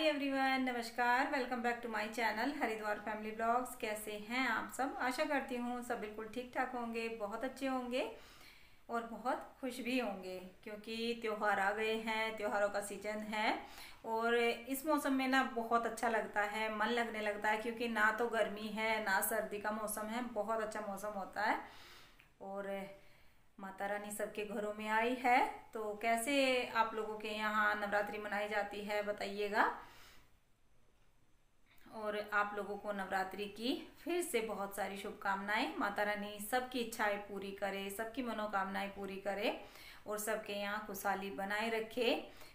हाय everyone, नमस्कार। Welcome back to my channel Haridwar family blogs. कैसे हैं आप सब? आशा करती हूँ सब बिल्कुल ठीक ठाक होंगे, बहुत अच्छे होंगे और बहुत खुश भी होंगे, क्योंकि त्यौहार आ गए हैं, त्योहारों का सीजन है। और इस मौसम में ना बहुत अच्छा लगता है, मन लगने लगता है, क्योंकि ना तो गर्मी है ना सर्दी का मौसम है, बहुत अच्छा मौसम होता है। और माता रानी सबके घरों में आई है। तो कैसे आप लोगों के यहाँ नवरात्रि मनाई जाती है बताइएगा। और आप लोगों को नवरात्रि की फिर से बहुत सारी शुभकामनाएं। माता रानी सबकी इच्छाएं पूरी करे, सबकी मनोकामनाएं पूरी करे और सबके यहाँ खुशहाली बनाए रखे।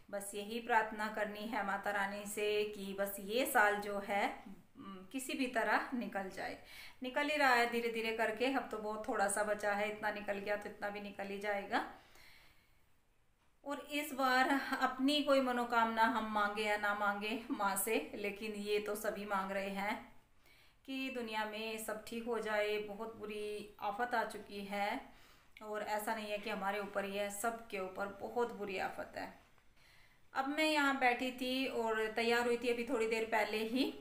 बस यही प्रार्थना करनी है माता रानी से कि बस ये साल जो है किसी भी तरह निकल जाए। निकल ही रहा है धीरे धीरे करके, अब तो बहुत थोड़ा सा बचा है, इतना निकल गया तो इतना भी निकल ही जाएगा। और इस बार अपनी कोई मनोकामना हम मांगे या ना मांगे माँ से, लेकिन ये तो सभी मांग रहे हैं कि दुनिया में सब ठीक हो जाए। बहुत बुरी आफत आ चुकी है और ऐसा नहीं है कि हमारे ऊपर ही है, सबके ऊपर बहुत बुरी आफत है। अब मैं यहाँ बैठी थी और तैयार हुई थी अभी थोड़ी देर पहले ही।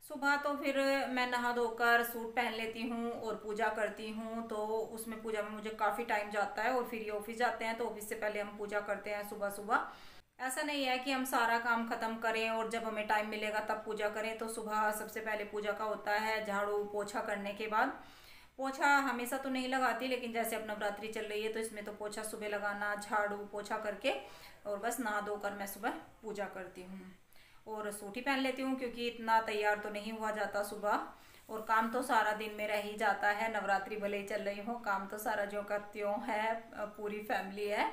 सुबह तो फिर मैं नहा धोकर सूट पहन लेती हूँ और पूजा करती हूँ, तो उसमें पूजा में मुझे काफ़ी टाइम जाता है। और फिर ये ऑफिस जाते हैं तो ऑफिस से पहले हम पूजा करते हैं सुबह सुबह। ऐसा नहीं है कि हम सारा काम खत्म करें और जब हमें टाइम मिलेगा तब पूजा करें। तो सुबह सबसे पहले पूजा का होता है झाड़ू पोछा करने के बाद। पोछा हमेशा तो नहीं लगाती, लेकिन जैसे अब नवरात्रि चल रही है तो इसमें तो पोछा सुबह लगाना, झाड़ू पोछा करके और बस नहा धोकर मैं सुबह पूजा करती हूँ। और सूट ही पहन लेती हूँ, क्योंकि इतना तैयार तो नहीं हुआ जाता सुबह। और काम तो सारा दिन में रह ही जाता है, नवरात्रि भले ही चल रही हो, काम तो सारा जो का त्यों है, पूरी फैमिली है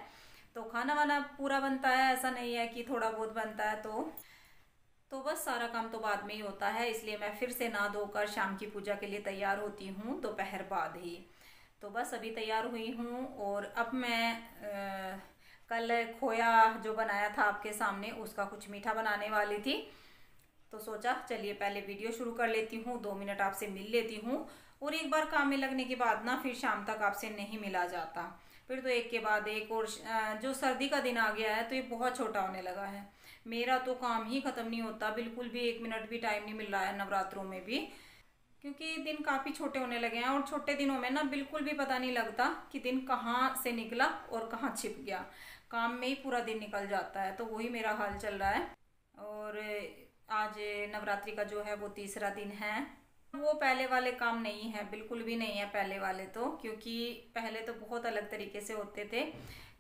तो खाना वाना पूरा बनता है। ऐसा नहीं है कि थोड़ा बहुत बनता है। तो बस सारा काम तो बाद में ही होता है, इसलिए मैं फिर से नहा धोकर शाम की पूजा के लिए तैयार होती हूँ दोपहर बाद ही। तो बस अभी तैयार हुई हूँ और अब मैं कल खोया जो बनाया था आपके सामने, उसका कुछ मीठा बनाने वाली थी। तो सोचा चलिए पहले वीडियो शुरू कर लेती हूँ, 2 मिनट आपसे मिल लेती हूँ। और एक बार काम में लगने के बाद ना फिर शाम तक आपसे नहीं मिला जाता, फिर तो एक के बाद एक। और जो सर्दी का दिन आ गया है तो ये बहुत छोटा होने लगा है। मेरा तो काम ही खत्म नहीं होता, बिल्कुल भी 1 मिनट भी टाइम नहीं मिल रहा है नवरात्रों में भी, क्योंकि दिन काफ़ी छोटे होने लगे हैं। और छोटे दिनों में ना बिल्कुल भी पता नहीं लगता कि दिन कहाँ से निकला और कहाँ छिप गया, काम में ही पूरा दिन निकल जाता है। तो वही मेरा हाल चल रहा है। और आज नवरात्रि का जो है वो तीसरा दिन है। वो पहले वाले काम नहीं है, बिल्कुल भी नहीं है पहले वाले तो, क्योंकि पहले तो बहुत अलग तरीके से होते थे,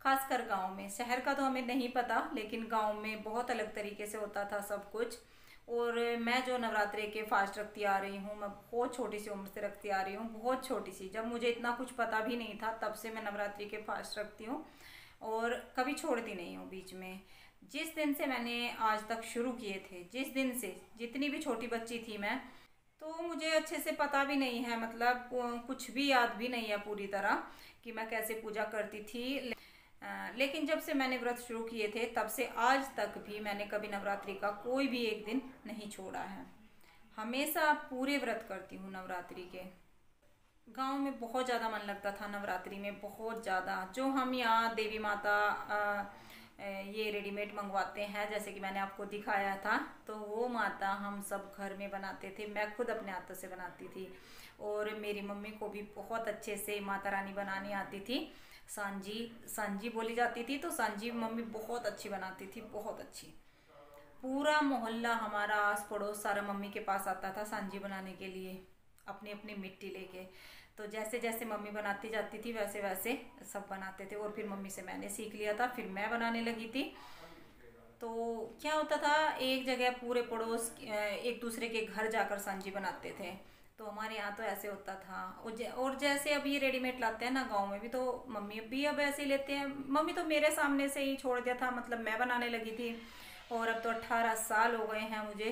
खासकर गांव में। शहर का तो हमें नहीं पता, लेकिन गांव में बहुत अलग तरीके से होता था सब कुछ। और मैं जो नवरात्रि के फास्ट रखती आ रही हूँ, मैं बहुत छोटी सी उम्र से रखती आ रही हूँ, बहुत छोटी सी, जब मुझे इतना कुछ पता भी नहीं था तब से मैं नवरात्रि के फास्ट रखती हूँ और कभी छोड़ती नहीं हूँ बीच में। जिस दिन से मैंने आज तक शुरू किए थे, जिस दिन से, जितनी भी छोटी बच्ची थी मैं, तो मुझे अच्छे से पता भी नहीं है, मतलब कुछ भी याद भी नहीं है पूरी तरह कि मैं कैसे पूजा करती थी। लेकिन जब से मैंने व्रत शुरू किए थे तब से आज तक भी मैंने कभी नवरात्रि का कोई भी एक दिन नहीं छोड़ा है। हमेशा पूरे व्रत करती हूँ नवरात्रि के। गांव में बहुत ज़्यादा मन लगता था नवरात्रि में, बहुत ज़्यादा। जो हम यहाँ देवी माता ये रेडीमेड मंगवाते हैं, जैसे कि मैंने आपको दिखाया था, तो वो माता हम सब घर में बनाते थे। मैं खुद अपने हाथों से बनाती थी और मेरी मम्मी को भी बहुत अच्छे से माता रानी बनानी आती थी। सांजी सांजी बोली जाती थी, तो सांजी मम्मी बहुत अच्छी बनाती थी, बहुत अच्छी। पूरा मोहल्ला हमारा आस पड़ोस सारा मम्मी के पास आता था सांजी बनाने के लिए, अपनी अपनी मिट्टी लेके। तो जैसे जैसे मम्मी बनाती जाती थी वैसे वैसे सब बनाते थे। और फिर मम्मी से मैंने सीख लिया था, फिर मैं बनाने लगी थी। तो क्या होता था, एक जगह पूरे पड़ोस एक दूसरे के घर जाकर सांजी बनाते थे। तो हमारे यहाँ तो ऐसे होता था। और जैसे अब ये रेडीमेड लाते हैं ना गांव में भी, तो मम्मी भी अब ऐसे ही लेते हैं। मम्मी तो मेरे सामने से ही छोड़ दिया था, मतलब मैं बनाने लगी थी। और अब तो 18 साल हो गए हैं मुझे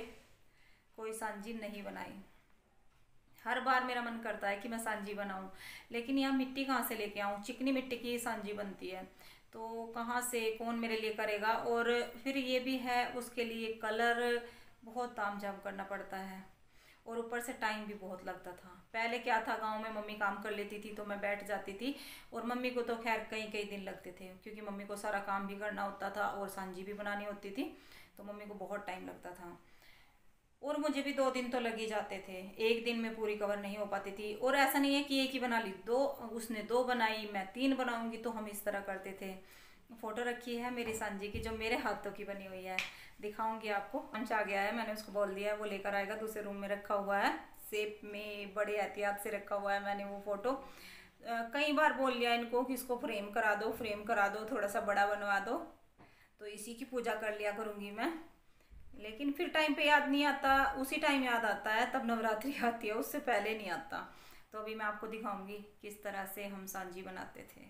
कोई सांजी नहीं बनाई। हर बार मेरा मन करता है कि मैं सांजी बनाऊं, लेकिन यहाँ मिट्टी कहाँ से लेके आऊं? चिकनी मिट्टी की सांजी बनती है, तो कहाँ से कौन मेरे लिए करेगा? और फिर ये भी है, उसके लिए कलर बहुत तामझाम करना पड़ता है और ऊपर से टाइम भी बहुत लगता था। पहले क्या था, गांव में मम्मी काम कर लेती थी तो मैं बैठ जाती थी, और मम्मी को तो खैर कई कई दिन लगते थे, क्योंकि मम्मी को सारा काम भी करना होता था और सांजी भी बनानी होती थी। तो मम्मी को बहुत टाइम लगता था और मुझे भी 2 दिन तो लग ही जाते थे, एक दिन में पूरी कवर नहीं हो पाती थी। और ऐसा नहीं है कि एक ही बना ली, उसने 2 बनाई, मैं 3 बनाऊंगी, तो हम इस तरह करते थे। फोटो रखी है मेरी सांजी की जो मेरे हाथों की बनी हुई है, दिखाऊंगी आपको। पंच आ गया है, मैंने उसको बोल दिया है वो लेकर आएगा, दूसरे रूम में रखा हुआ है, सेफ में बड़े एहतियात से रखा हुआ है मैंने वो फोटो। कई बार बोल लिया इनको कि इसको फ्रेम करा दो, फ्रेम करा दो, थोड़ा सा बड़ा बनवा दो, तो इसी की पूजा कर लिया करूँगी मैं। लेकिन फिर टाइम पे याद नहीं आता, उसी टाइम याद आता है तब नवरात्रि आती है, उससे पहले नहीं आता। तो अभी मैं आपको दिखाऊंगी किस तरह से हम सांजी बनाते थे।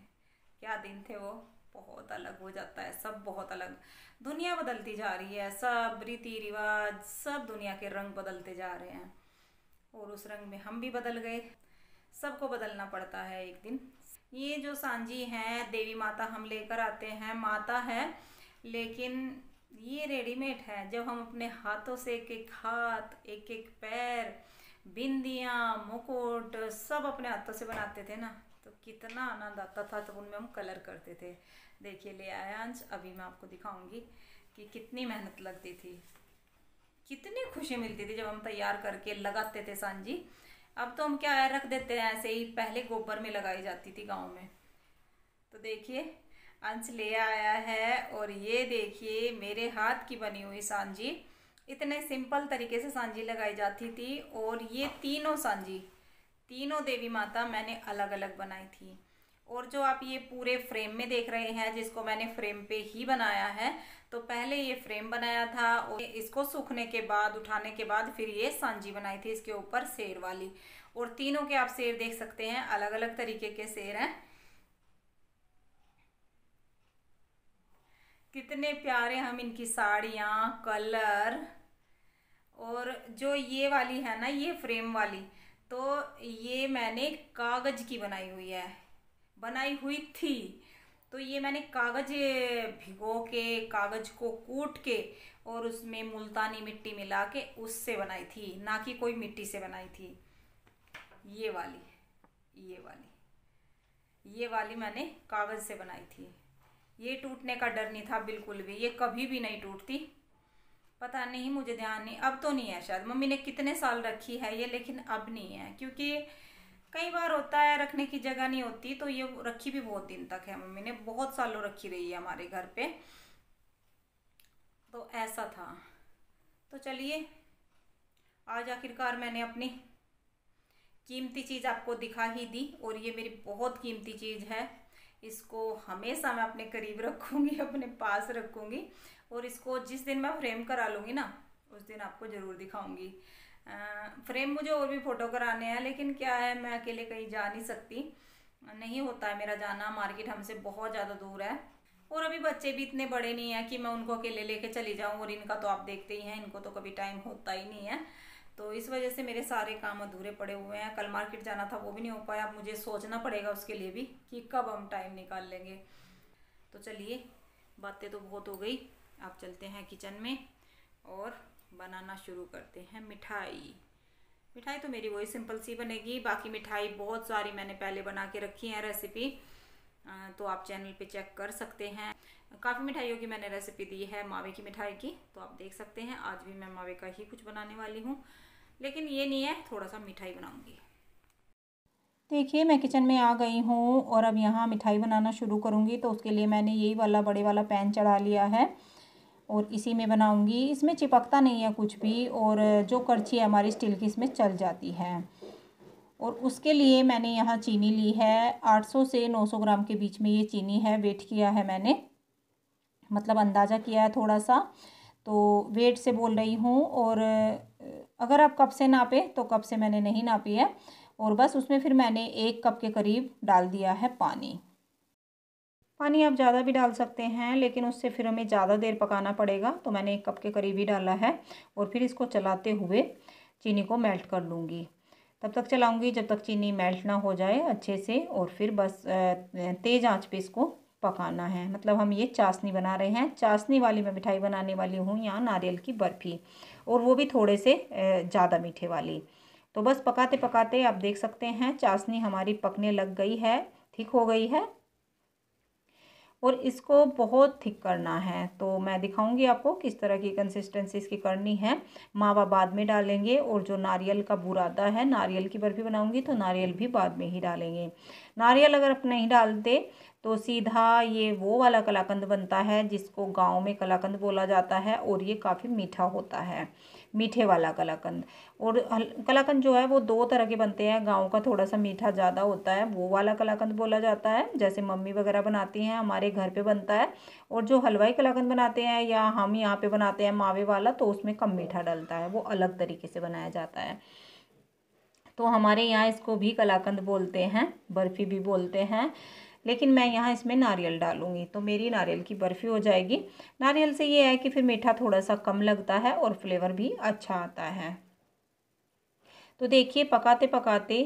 क्या दिन थे वो, बहुत अलग हो जाता है सब, बहुत अलग। दुनिया बदलती जा रही है, सब रीति रिवाज, सब दुनिया के रंग बदलते जा रहे हैं और उस रंग में हम भी बदल गए। सबको बदलना पड़ता है एक दिन। ये जो सांजी हैं देवी माता हम लेकर आते हैं, माता है लेकिन ये रेडीमेड है। जब हम अपने हाथों से एक एक हाथ, एक एक पैर, बिंदियाँ, मुकुट सब अपने हाथों से बनाते थे ना, तो कितना आनंद आता था। तो उनमें हम कलर करते थे। देखिए ले आया अंश, अभी मैं आपको दिखाऊंगी कि कितनी मेहनत लगती थी, कितनी खुशी मिलती थी जब हम तैयार करके लगाते थे सांजी। अब तो हम क्या है रख देते हैं ऐसे ही, पहले गोबर में लगाई जाती थी गाँव में। तो देखिए अंश ले आया है और ये देखिए मेरे हाथ की बनी हुई सांजी। इतने सिंपल तरीके से सांजी लगाई जाती थी। और ये तीनों सांजी, तीनों देवी माता मैंने अलग अलग बनाई थी। और जो आप ये पूरे फ्रेम में देख रहे हैं, जिसको मैंने फ्रेम पे ही बनाया है, तो पहले ये फ्रेम बनाया था और इसको सूखने के बाद, उठाने के बाद फिर ये सांजी बनाई थी इसके ऊपर शेर वाली। और तीनों के आप शेर देख सकते हैं, अलग अलग तरीके के शेर हैं। कितने प्यारे हम इनकी साड़ियाँ, कलर। और जो ये वाली है ना, ये फ्रेम वाली, तो ये मैंने कागज की बनाई हुई है, बनाई हुई थी। तो ये मैंने कागज भिगो के, कागज को कूट के और उसमें मुल्तानी मिट्टी मिला के उससे बनाई थी, ना कि कोई मिट्टी से बनाई थी। ये वाली मैंने कागज से बनाई थी। ये टूटने का डर नहीं था बिल्कुल भी, ये कभी भी नहीं टूटती। पता नहीं, मुझे ध्यान नहीं, अब तो नहीं है शायद, मम्मी ने कितने साल रखी है ये, लेकिन अब नहीं है। क्योंकि कई बार होता है रखने की जगह नहीं होती, तो ये रखी भी बहुत दिन तक है, मम्मी ने बहुत सालों रखी रही है हमारे घर पे। तो ऐसा था। तो चलिए आज आखिरकार मैंने अपनी कीमती चीज़ आपको दिखा ही दी। और ये मेरी बहुत कीमती चीज़ है, इसको हमेशा मैं अपने करीब रखूँगी, अपने पास रखूँगी। और इसको जिस दिन मैं फ्रेम करा लूँगी ना, उस दिन आपको ज़रूर दिखाऊँगी। फ्रेम मुझे और भी फ़ोटो कराने हैं, लेकिन क्या है मैं अकेले कहीं जा नहीं सकती, नहीं होता है मेरा जाना, मार्केट हमसे बहुत ज़्यादा दूर है। और अभी बच्चे भी इतने बड़े नहीं हैं कि मैं उनको अकेले लेके चली जाऊँ। और इनका तो आप देखते ही हैं, इनको तो कभी टाइम होता ही नहीं है। तो इस वजह से मेरे सारे काम अधूरे पड़े हुए हैं। कल मार्केट जाना था, वो भी नहीं हो पाया। अब मुझे सोचना पड़ेगा उसके लिए भी कि कब हम टाइम निकाल लेंगे। तो चलिए बातें तो बहुत हो गई, अब चलते हैं किचन में और बनाना शुरू करते हैं मिठाई। मिठाई तो मेरी वही सिंपल सी बनेगी, बाकी मिठाई बहुत सारी मैंने पहले बना के रखी है रेसिपी, तो आप चैनल पे चेक कर सकते हैं। काफ़ी मिठाइयों की मैंने रेसिपी दी है, मावे की मिठाई की, तो आप देख सकते हैं। आज भी मैं मावे का ही कुछ बनाने वाली हूँ, लेकिन ये नहीं है, थोड़ा सा मिठाई बनाऊंगी। देखिए मैं किचन में आ गई हूँ और अब यहाँ मिठाई बनाना शुरू करूँगी। तो उसके लिए मैंने यही वाला बड़े वाला पैन चढ़ा लिया है और इसी में बनाऊँगी। इसमें चिपकता नहीं है कुछ भी, और जो करछी है हमारी स्टील की, इसमें चल जाती है। और उसके लिए मैंने यहाँ चीनी ली है, 800 से 900 ग्राम के बीच में ये चीनी है। वेट किया है मैंने, मतलब अंदाज़ा किया है थोड़ा सा, तो वेट से बोल रही हूँ। और अगर आप कप से नापे तो कप से मैंने नहीं नापी है। और बस उसमें फिर मैंने 1 कप के करीब डाल दिया है पानी। पानी आप ज़्यादा भी डाल सकते हैं, लेकिन उससे फिर हमें ज़्यादा देर पकाना पड़ेगा, तो मैंने 1 कप के करीब ही डाला है। और फिर इसको चलाते हुए चीनी को मेल्ट कर लूँगी। तब तक चलाऊँगी जब तक चीनी मेल्ट ना हो जाए अच्छे से। और फिर बस तेज़ आंच पे इसको पकाना है। मतलब हम ये चाशनी बना रहे हैं, चाशनी वाली मैं मिठाई बनाने वाली हूँ यहाँ, नारियल की बर्फ़ी, और वो भी थोड़े से ज़्यादा मीठे वाली। तो बस पकाते पकाते आप देख सकते हैं चाशनी हमारी पकने लग गई है, ठीक हो गई है। और इसको बहुत थिक करना है। तो मैं दिखाऊंगी आपको किस तरह की कंसिस्टेंसी इसकी करनी है। मावा बाद में डालेंगे और जो नारियल का बुरादा है, नारियल की बर्फ़ी बनाऊंगी तो नारियल भी बाद में ही डालेंगे। नारियल अगर आप नहीं डालते तो सीधा ये वो वाला कलाकंद बनता है जिसको गाँव में कलाकंद बोला जाता है, और ये काफ़ी मीठा होता है, मीठे वाला कलाकंद। और कलाकंद जो है वो दो तरह के बनते हैं। गाँव का थोड़ा सा मीठा ज़्यादा होता है, वो वाला कलाकंद बोला जाता है, जैसे मम्मी वगैरह बनाती हैं, हमारे घर पे बनता है। और जो हलवाई कलाकंद बनाते हैं या हम यहाँ पे बनाते हैं मावे वाला, तो उसमें कम मीठा डलता है, वो अलग तरीके से बनाया जाता है। तो हमारे यहाँ इसको भी कलाकंद बोलते हैं, बर्फ़ी भी बोलते हैं, लेकिन मैं यहाँ इसमें नारियल डालूँगी तो मेरी नारियल की बर्फ़ी हो जाएगी। नारियल से ये है कि फिर मीठा थोड़ा सा कम लगता है और फ्लेवर भी अच्छा आता है। तो देखिए पकाते पकाते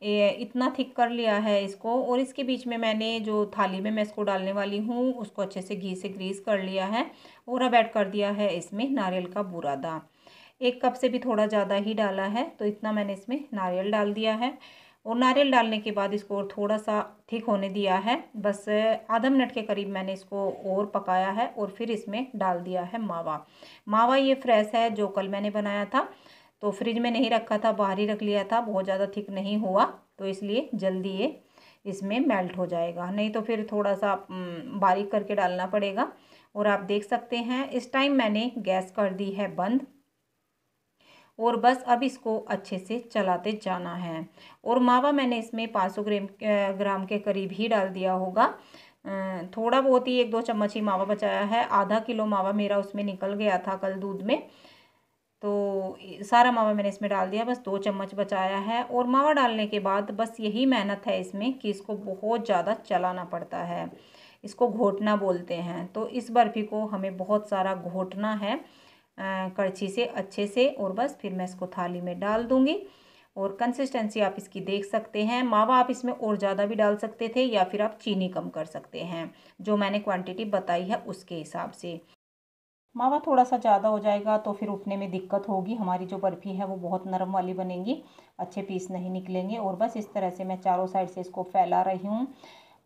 इतना थिक कर लिया है इसको, और इसके बीच में मैंने जो थाली में मैं इसको डालने वाली हूँ उसको अच्छे से घी से ग्रीस कर लिया है, और अब ऐड कर दिया है इसमें नारियल का बुरादा। 1 कप से भी थोड़ा ज़्यादा ही डाला है, तो इतना मैंने इसमें नारियल डाल दिया है। और नारियल डालने के बाद इसको और थोड़ा सा थिक होने दिया है, बस आधा मिनट के करीब मैंने इसको और पकाया है, और फिर इसमें डाल दिया है मावा। मावा ये फ्रेश है जो कल मैंने बनाया था, तो फ्रिज में नहीं रखा था, बाहर ही रख लिया था, बहुत ज़्यादा थिक नहीं हुआ, तो इसलिए जल्दी ये इसमें मेल्ट हो जाएगा, नहीं तो फिर थोड़ा सा बारीक करके डालना पड़ेगा। और आप देख सकते हैं इस टाइम मैंने गैस कर दी है बंद, और बस अब इसको अच्छे से चलाते जाना है। और मावा मैंने इसमें 500 ग्राम के करीब ही डाल दिया होगा, थोड़ा बहुत ही 1-2 चम्मच ही मावा बचाया है। आधा किलो मावा मेरा उसमें निकल गया था कल दूध में, तो सारा मावा मैंने इसमें डाल दिया, बस 2 चम्मच बचाया है। और मावा डालने के बाद बस यही मेहनत है इसमें कि इसको बहुत ज़्यादा चलाना पड़ता है, इसको घोटना बोलते हैं। तो इस बर्फ़ी को हमें बहुत सारा घोटना है कड़छी से अच्छे से, और बस फिर मैं इसको थाली में डाल दूँगी। और कंसिस्टेंसी आप इसकी देख सकते हैं, मावा आप इसमें और ज़्यादा भी डाल सकते थे, या फिर आप चीनी कम कर सकते हैं, जो मैंने क्वांटिटी बताई है उसके हिसाब से। मावा थोड़ा सा ज़्यादा हो जाएगा तो फिर उठने में दिक्कत होगी, हमारी जो बर्फ़ी है वो बहुत नरम वाली बनेगी, अच्छे पीस नहीं निकलेंगे। और बस इस तरह से मैं चारों साइड से इसको फैला रही हूँ।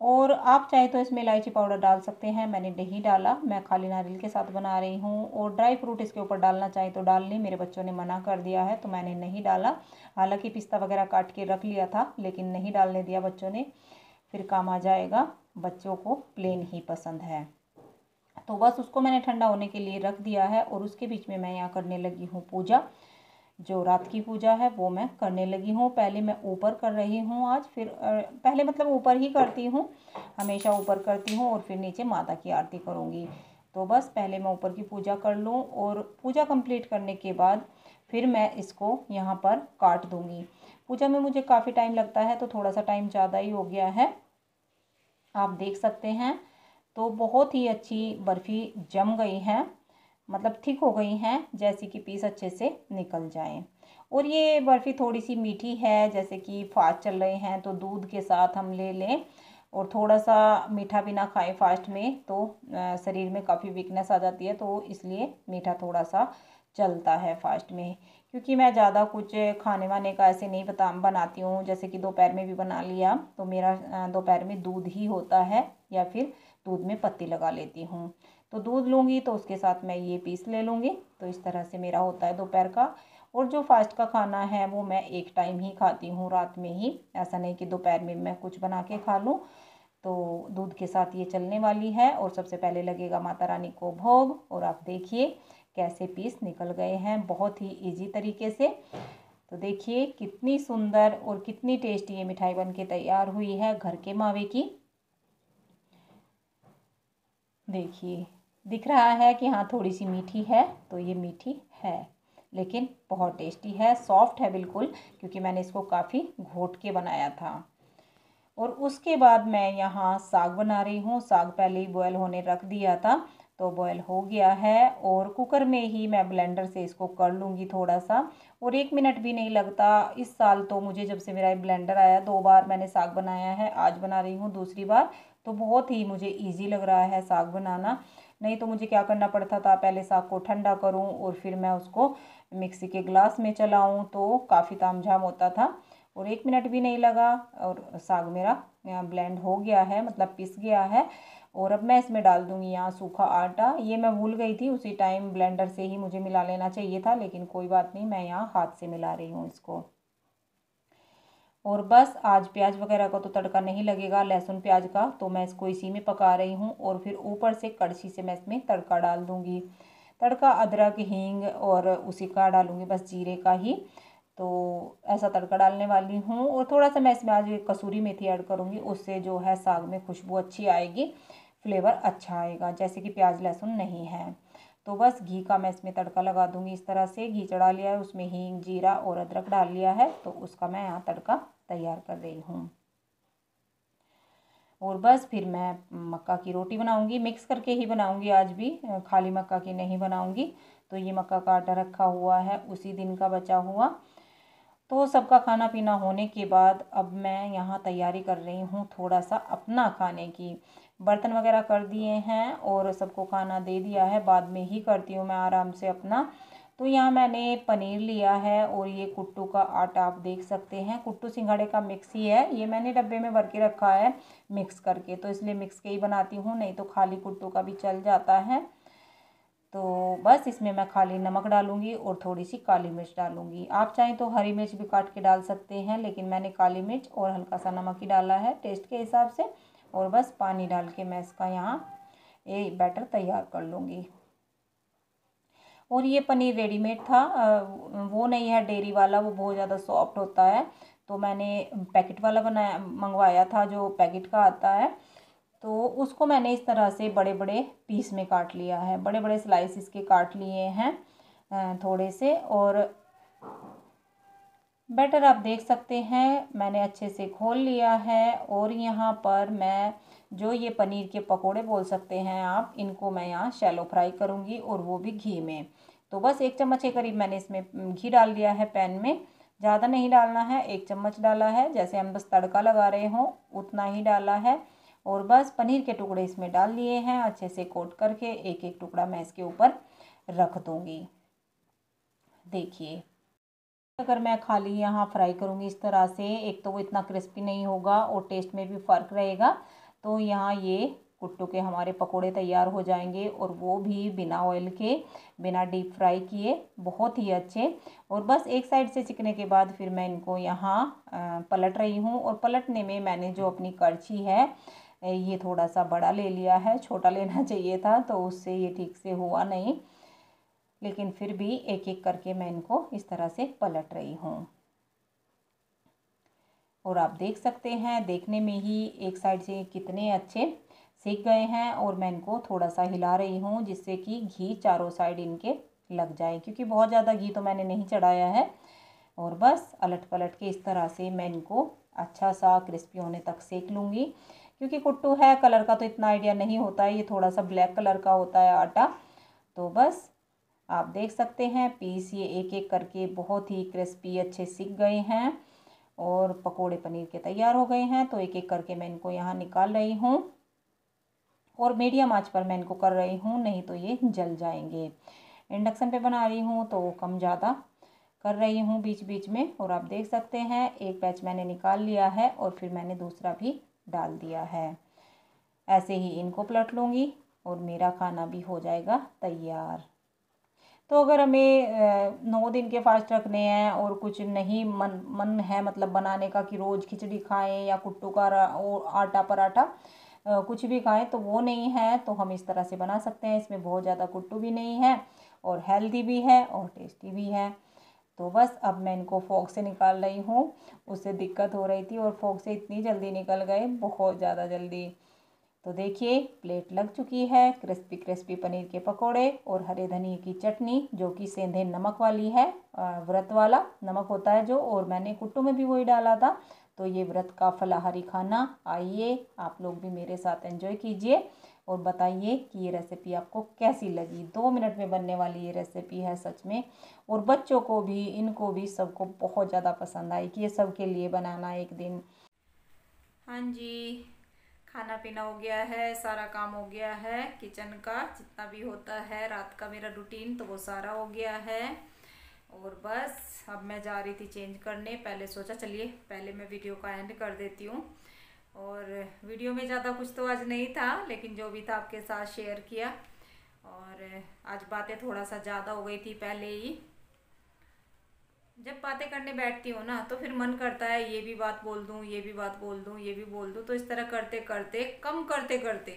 और आप चाहे तो इसमें इलायची पाउडर डाल सकते हैं, मैंने नहीं डाला, मैं खाली नारियल के साथ बना रही हूँ। और ड्राई फ्रूट इसके ऊपर डालना चाहे तो डाल लें, मेरे बच्चों ने मना कर दिया है तो मैंने नहीं डाला। हालांकि पिस्ता वगैरह काट के रख लिया था, लेकिन नहीं डालने दिया बच्चों ने, फिर काम आ जाएगा, बच्चों को प्लेन ही पसंद है। तो बस उसको मैंने ठंडा होने के लिए रख दिया है। और उसके बीच में मैं यहाँ करने लगी हूँ पूजा, जो रात की पूजा है वो मैं करने लगी हूँ। पहले मैं ऊपर कर रही हूँ आज, फिर पहले मतलब ऊपर ही करती हूँ, हमेशा ऊपर करती हूँ, और फिर नीचे माता की आरती करूँगी। तो बस पहले मैं ऊपर की पूजा कर लूँ, और पूजा कंप्लीट करने के बाद फिर मैं इसको यहाँ पर काट दूँगी। पूजा में मुझे काफ़ी टाइम लगता है, तो थोड़ा सा टाइम ज़्यादा ही हो गया है, आप देख सकते हैं। तो बहुत ही अच्छी बर्फ़ी जम गई हैं, मतलब थिक हो गई हैं, जैसे कि पीस अच्छे से निकल जाएं। और ये बर्फ़ी थोड़ी सी मीठी है, जैसे कि फास्ट चल रहे हैं तो दूध के साथ हम ले लें, और थोड़ा सा मीठा भी ना खाएं फास्ट में, तो शरीर में काफ़ी वीकनेस आ जाती है, तो इसलिए मीठा थोड़ा सा चलता है फास्ट में। क्योंकि मैं ज़्यादा कुछ खाने वाने का ऐसे नहीं बनाती हूँ, जैसे कि दोपहर में भी बना लिया तो मेरा दोपहर में दूध ही होता है, या फिर दूध में पत्ती लगा लेती हूँ। तो दूध लूँगी तो उसके साथ मैं ये पीस ले लूँगी, तो इस तरह से मेरा होता है दोपहर का। और जो फास्ट का खाना है वो मैं एक टाइम ही खाती हूँ, रात में ही, ऐसा नहीं कि दोपहर में मैं कुछ बना के खा लूँ। तो दूध के साथ ये चलने वाली है। और सबसे पहले लगेगा माता रानी को भोग, और आप देखिए कैसे पीस निकल गए हैं बहुत ही इजी तरीके से। तो देखिए कितनी सुंदर और कितनी टेस्टी ये मिठाई बन के तैयार हुई है घर के मावे की। देखिए दिख रहा है कि हाँ थोड़ी सी मीठी है, तो ये मीठी है, लेकिन बहुत टेस्टी है, सॉफ्ट है बिल्कुल, क्योंकि मैंने इसको काफ़ी घोट के बनाया था। और उसके बाद मैं यहाँ साग बना रही हूँ। साग पहले ही बॉयल होने रख दिया था, तो बॉयल हो गया है, और कुकर में ही मैं ब्लेंडर से इसको कर लूँगी थोड़ा सा। और 1 मिनट भी नहीं लगता। इस साल तो मुझे जब से मेरा ब्लेंडर आया 2 बार मैंने साग बनाया है, आज बना रही हूँ दूसरी बार, तो बहुत ही मुझे ईजी लग रहा है साग बनाना। नहीं तो मुझे क्या करना पड़ता था, पहले साग को ठंडा करूँ और फिर मैं उसको मिक्सी के ग्लास में चलाऊँ, तो काफ़ी तामझाम होता था। और 1 मिनट भी नहीं लगा और साग मेरा ब्लेंड हो गया है, मतलब पिस गया है। और अब मैं इसमें डाल दूँगी यहाँ सूखा आटा। ये मैं भूल गई थी, उसी टाइम ब्लेंडर से ही मुझे मिला लेना चाहिए था, लेकिन कोई बात नहीं, मैं यहाँ हाथ से मिला रही हूँ इसको। और बस आज प्याज वगैरह का तो तड़का नहीं लगेगा, लहसुन प्याज का, तो मैं इसको इसी में पका रही हूँ। और फिर ऊपर से कड़छी से मैं इसमें तड़का डाल दूँगी। तड़का अदरक, हींग और उसी का डालूँगी, बस जीरे का ही। तो ऐसा तड़का डालने वाली हूँ। और थोड़ा सा मैं इसमें आज कसूरी मेथी ऐड करूँगी, उससे जो है साग में खुशबू अच्छी आएगी, फ्लेवर अच्छा आएगा, जैसे कि प्याज लहसुन नहीं है। तो बस घी का मैं इसमें तड़का लगा दूँगी। इस तरह से घी चढ़ा लिया है, उसमें हींग, जीरा और अदरक डाल लिया है, तो उसका मैं यहाँ तड़का तैयार कर रही हूँ। और बस फिर मैं मक्का की रोटी बनाऊंगी, मिक्स करके ही बनाऊंगी आज भी, खाली मक्का की नहीं बनाऊंगी। तो ये मक्का का आटा रखा हुआ है उसी दिन का बचा हुआ। तो सबका खाना पीना होने के बाद अब मैं यहाँ तैयारी कर रही हूँ थोड़ा सा अपना खाने की। बर्तन वगैरह कर दिए हैं और सबको खाना दे दिया है, बाद में ही करती हूँ मैं आराम से अपना। तो यहाँ मैंने पनीर लिया है और ये कुट्टू का आटा आप देख सकते हैं, कुट्टू सिंघाड़े का मिक्स ही है। ये मैंने डब्बे में भर के रखा है मिक्स करके, तो इसलिए मिक्स के ही बनाती हूँ, नहीं तो खाली कुट्टू का भी चल जाता है। तो बस इसमें मैं खाली नमक डालूंगी और थोड़ी सी काली मिर्च डालूंगी। आप चाहें तो हरी मिर्च भी काट के डाल सकते हैं, लेकिन मैंने काली मिर्च और हल्का सा नमक ही डाला है टेस्ट के हिसाब से। और बस पानी डाल के मैं इसका यहाँ एक बैटर तैयार कर लूँगी। और ये पनीर रेडीमेड था, वो नहीं है डेयरी वाला, वो बहुत ज़्यादा सॉफ्ट होता है। तो मैंने पैकेट वाला बनाया, मंगवाया था, जो पैकेट का आता है। तो उसको मैंने इस तरह से बड़े बड़े पीस में काट लिया है, बड़े बड़े स्लाइस इसके काट लिए हैं थोड़े से। और बैटर आप देख सकते हैं मैंने अच्छे से घोल लिया है। और यहाँ पर मैं जो ये पनीर के पकोड़े बोल सकते हैं आप, इनको मैं यहाँ शैलो फ्राई करूँगी, और वो भी घी में। तो बस 1 चम्मच के करीब मैंने इसमें घी डाल दिया है पैन में, ज़्यादा नहीं डालना है, 1 चम्मच डाला है, जैसे हम बस तड़का लगा रहे हों उतना ही डाला है। और बस पनीर के टुकड़े इसमें डाल लिए हैं, अच्छे से कोट करके एक एक टुकड़ा मैं इसके ऊपर रख दूँगी। देखिए, अगर मैं खाली यहाँ फ्राई करूँगी इस तरह से, एक तो वो इतना क्रिस्पी नहीं होगा और टेस्ट में भी फ़र्क रहेगा। तो यहाँ ये कुट्टू के हमारे पकोड़े तैयार हो जाएंगे, और वो भी बिना ऑयल के, बिना डीप फ्राई किए, बहुत ही अच्छे। और बस एक साइड से चिकने के बाद फिर मैं इनको यहाँ पलट रही हूँ। और पलटने में मैंने जो अपनी करछी है, ये थोड़ा सा बड़ा ले लिया है, छोटा लेना चाहिए था, तो उससे ये ठीक से हुआ नहीं, लेकिन फिर भी एक एक करके मैं इनको इस तरह से पलट रही हूँ। और आप देख सकते हैं देखने में ही एक साइड से कितने अच्छे सीख गए हैं। और मैं इनको थोड़ा सा हिला रही हूँ, जिससे कि घी चारों साइड इनके लग जाए, क्योंकि बहुत ज़्यादा घी तो मैंने नहीं चढ़ाया है। और बस अलट पलट के इस तरह से मैं इनको अच्छा सा क्रिस्पी होने तक सेक लूँगी। क्योंकि कुट्टू है, कलर का तो इतना आइडिया नहीं होता है, ये थोड़ा सा ब्लैक कलर का होता है आटा। तो बस आप देख सकते हैं पीस ये एक एक करके बहुत ही क्रिस्पी अच्छे सिक गए हैं, और पकोड़े पनीर के तैयार हो गए हैं। तो एक एक करके मैं इनको यहाँ निकाल रही हूँ, और मीडियम आंच पर मैं इनको कर रही हूँ, नहीं तो ये जल जाएंगे। इंडक्शन पे बना रही हूँ तो कम ज़्यादा कर रही हूँ बीच बीच में। और आप देख सकते हैं एक बैच मैंने निकाल लिया है, और फिर मैंने दूसरा भी डाल दिया है। ऐसे ही इनको पलट लूँगी और मेरा खाना भी हो जाएगा तैयार। तो अगर हमें 9 दिन के फास्ट रखने हैं और कुछ नहीं मन है मतलब बनाने का, कि रोज़ खिचड़ी खाएं या कुट्टू का आटा पराठा कुछ भी खाएं, तो वो नहीं है, तो हम इस तरह से बना सकते हैं। इसमें बहुत ज़्यादा कुट्टू भी नहीं है, और हेल्दी भी है और टेस्टी भी है। तो बस अब मैं इनको फोक से निकाल रही हूँ, उससे दिक्कत हो रही थी, और फोक से इतनी जल्दी निकल गए, बहुत ज़्यादा जल्दी। तो देखिए प्लेट लग चुकी है, क्रिस्पी क्रिस्पी पनीर के पकोड़े और हरे धनिए की चटनी, जो कि सेंधे नमक वाली है, व्रत वाला नमक होता है जो, और मैंने कुट्टू में भी वही डाला था। तो ये व्रत का फलाहारी खाना, आइए आप लोग भी मेरे साथ एंजॉय कीजिए, और बताइए कि ये रेसिपी आपको कैसी लगी। 2 मिनट में बनने वाली ये रेसिपी है सच में, और बच्चों को भी, इनको भी, सबको बहुत ज़्यादा पसंद आई, कि ये सबके लिए बनाना एक दिन। हाँ जी, खाना पीना हो गया है, सारा काम हो गया है, किचन का जितना भी होता है रात का मेरा रूटीन, तो वो सारा हो गया है। और बस अब मैं जा रही थी चेंज करने, पहले सोचा चलिए पहले मैं वीडियो का एंड कर देती हूँ। और वीडियो में ज़्यादा कुछ तो आज नहीं था, लेकिन जो भी था आपके साथ शेयर किया। और आज बातें थोड़ा सा ज़्यादा हो गई थी पहले ही। जब बातें करने बैठती हूँ ना तो फिर मन करता है ये भी बात बोल दूँ, ये भी बात बोल दूँ, ये भी बोल दूँ। तो इस तरह करते करते, कम करते करते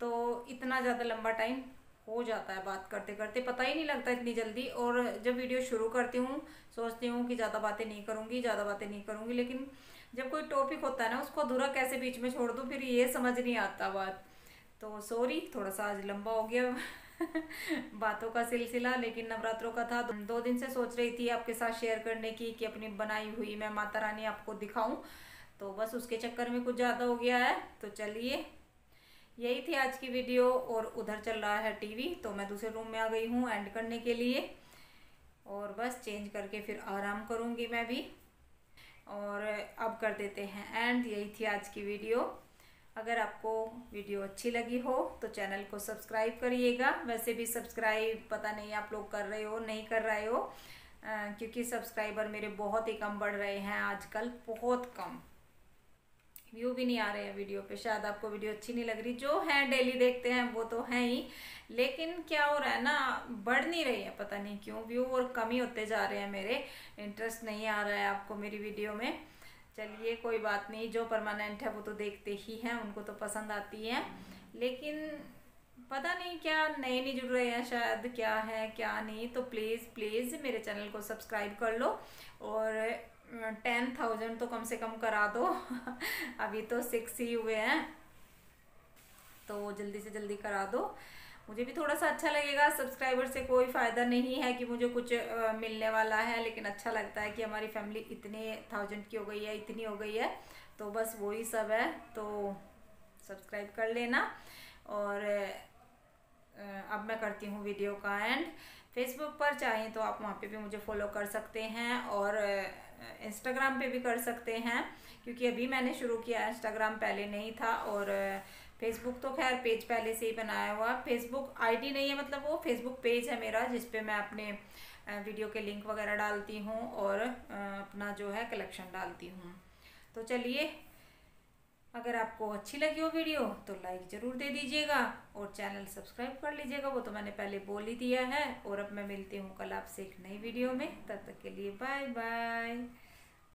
तो इतना ज़्यादा लंबा टाइम हो जाता है, बात करते करते पता ही नहीं लगता इतनी जल्दी। और जब वीडियो शुरू करती हूँ सोचती हूँ कि ज़्यादा बातें नहीं करूँगी, ज़्यादा बातें नहीं करूँगी, लेकिन जब कोई टॉपिक होता है ना उसको अधूरा कैसे बीच में छोड़ दूँ, फिर ये समझ नहीं आता बात। तो सॉरी, थोड़ा सा आज लंबा हो गया बातों का सिलसिला, लेकिन नवरात्रों का था। 2 दिन से सोच रही थी आपके साथ शेयर करने की कि अपनी बनाई हुई मैं माता रानी आपको दिखाऊं, तो बस उसके चक्कर में कुछ ज़्यादा हो गया है। तो चलिए, यही थी आज की वीडियो। और उधर चल रहा है टीवी, तो मैं दूसरे रूम में आ गई हूँ एंड करने के लिए। और बस चेंज करके फिर आराम करूँगी मैं भी। और अब कर देते हैं एंड। यही थी आज की वीडियो। अगर आपको वीडियो अच्छी लगी हो तो चैनल को सब्सक्राइब करिएगा। वैसे भी सब्सक्राइब पता नहीं आप लोग कर रहे हो नहीं कर रहे हो, क्योंकि सब्सक्राइबर मेरे बहुत ही कम बढ़ रहे हैं आजकल, बहुत कम। व्यू भी नहीं आ रहे हैं वीडियो पे। शायद आपको वीडियो अच्छी नहीं लग रही। जो है डेली देखते हैं वो तो हैं ही, लेकिन क्या हो रहा है ना, बढ़ नहीं रही है, पता नहीं क्यों व्यू और कम ही होते जा रहे हैं मेरे। इंटरेस्ट नहीं आ रहा है आपको मेरी वीडियो में। चलिए कोई बात नहीं, जो परमानेंट है वो तो देखते ही हैं, उनको तो पसंद आती है। लेकिन पता नहीं क्या नए नहीं जुड़ रहे हैं, शायद क्या है क्या नहीं। तो प्लीज़ प्लीज़ मेरे चैनल को सब्सक्राइब कर लो और 10,000 तो कम से कम करा दो अभी तो 6 ही हुए हैं, तो जल्दी से जल्दी करा दो। मुझे भी थोड़ा सा अच्छा लगेगा। सब्सक्राइबर से कोई फ़ायदा नहीं है कि मुझे कुछ मिलने वाला है, लेकिन अच्छा लगता है कि हमारी फैमिली इतने 1000 की हो गई है, इतनी हो गई है, तो बस वही सब है। तो सब्सक्राइब कर लेना। और अब मैं करती हूँ वीडियो का एंड। फेसबुक पर चाहें तो आप वहाँ पे भी मुझे फॉलो कर सकते हैं और इंस्टाग्राम पे भी कर सकते हैं, क्योंकि अभी मैंने शुरू किया। इंस्टाग्राम पहले नहीं था, और फेसबुक तो खैर पेज पहले से ही बनाया हुआ। फेसबुक आईडी नहीं है, मतलब वो फेसबुक पेज है मेरा, जिस पे मैं अपने वीडियो के लिंक वगैरह डालती हूँ और अपना जो है कलेक्शन डालती हूँ। तो चलिए, अगर आपको अच्छी लगी हो वीडियो तो लाइक ज़रूर दे दीजिएगा और चैनल सब्सक्राइब कर लीजिएगा, वो तो मैंने पहले बोल ही दिया है। और अब मैं मिलती हूँ कल आपसे एक नई वीडियो में। तब तक के लिए बाय बाय।